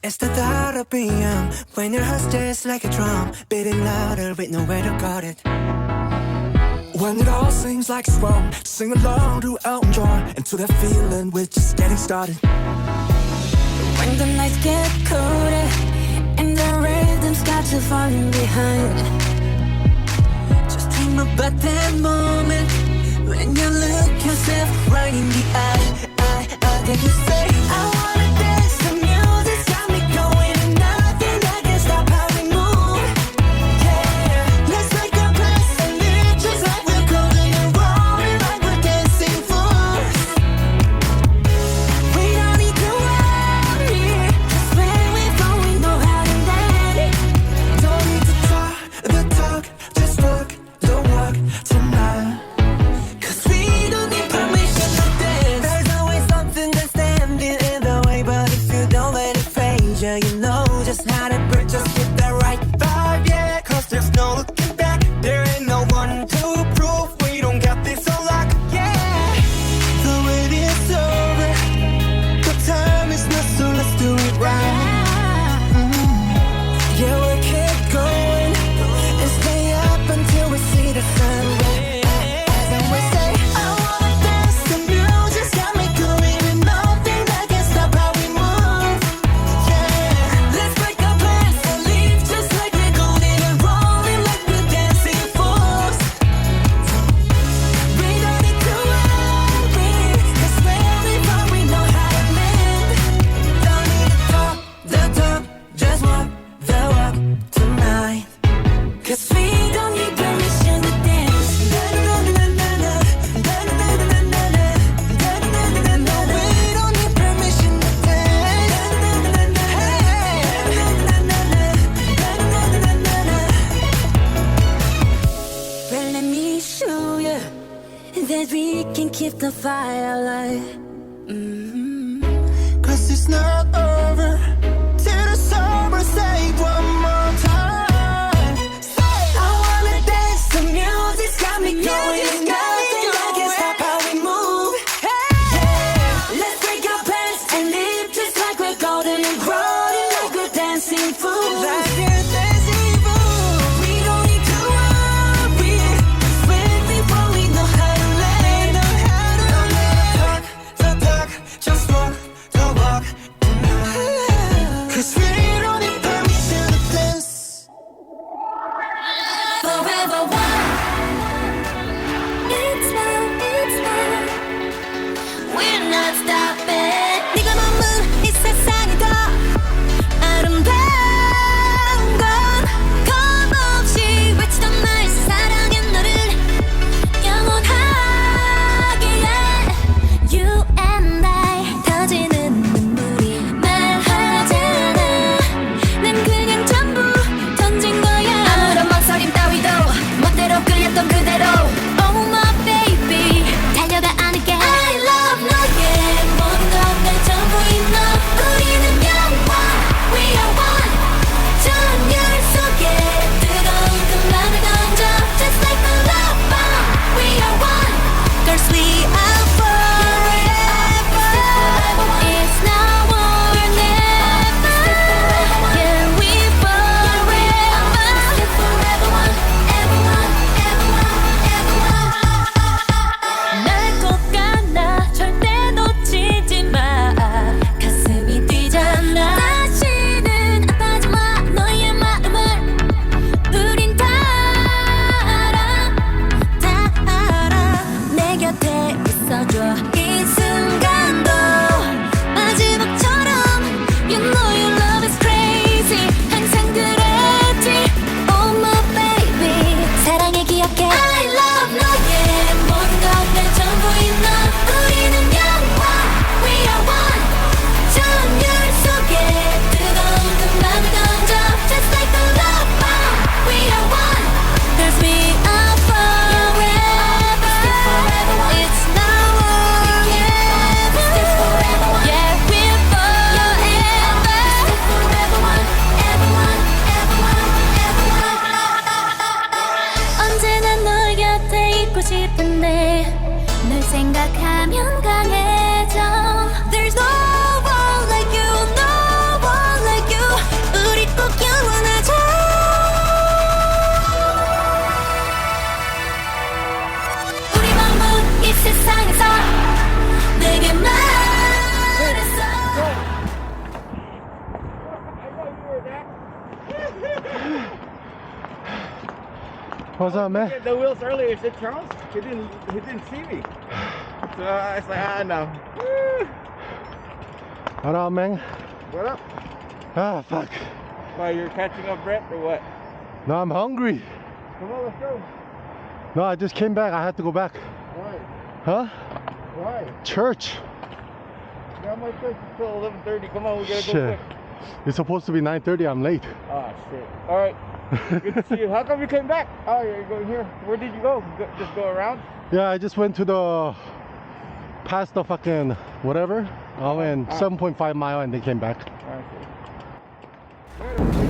It's the thought of being when your heart stays like a drum, beating louder with nowhere to guard it. When it all seems like it's wrong, sing along to Elton John and to that feeling we're just getting started. When the nights get colder and the rhythm's got you falling behind, just dream about that moment when you look yourself right in the eye. Then you say, I wanna dance, the music's got me going, and nothing that can stop how we move. Yeah, let's make a place and live just like we're golden and rolling like we're dancing fools. We don't need to worry, just when we fall we know how to land. Don't need to talk the talk, just walk the walk tonight. Cause we don't need permission to dance. There's always something that's standing in the way, but if you don't let it phase you, you know just how to break. Just get that right vibe, yeah. Cause there's no looking back. There ain't no one to prove we don't got this on lock, yeah. The wait is over, the time is not, so let's do it right. Yeah, we'll keep going and stay up until we see the sun rise. And we say, I wanna dance, the music's got me going, and nothing that can stop how we move. Yeah, let's break our plans and leave just like we're golden and rolling like we're dancing fools. We don't need to worry, cause when we fall we know how to mend. Don't need to talk the talk, just walk the walk tonight. Cause we don't need permission to dance. No, we don't need permission to dance. Well, let me show you that we can keep the fire alive. cause it's not over till the summer, say one more time. I wanna dance, the music's got me going. Nothing that can stop how we move. Yeah, let's break our plans and live just like we're golden and rolling like we're dancing fools. Like we're dancing fools. We don't need to worry, 'cause when we fall we know how to land. Talk the talk, just walk the walk tonight. Cause we don't need permission to dance. Forever one. It's mine. We're not stopping. 네가 머문 이 세상이 더 아름다워. What's up, man? The wheels earlier said Charles. He didn't see me. So I was like, no. What up, man? What up? Ah, fuck. Why, you're catching up breath or what? No, I'm hungry. Come on, let's go. No, I just came back. I had to go back. Why? Huh? Why? Church. Yeah, my place is till 11:30. Come on, we gotta go Shit. quick. It's supposed to be 9:30. I'm late. Ah, shit. All right. Good to see you. How come you came back? Oh, you're going here. Where did you go? Just go around? Yeah, I just went to the past the fucking whatever. I went 7.5 mile and they came back. All right.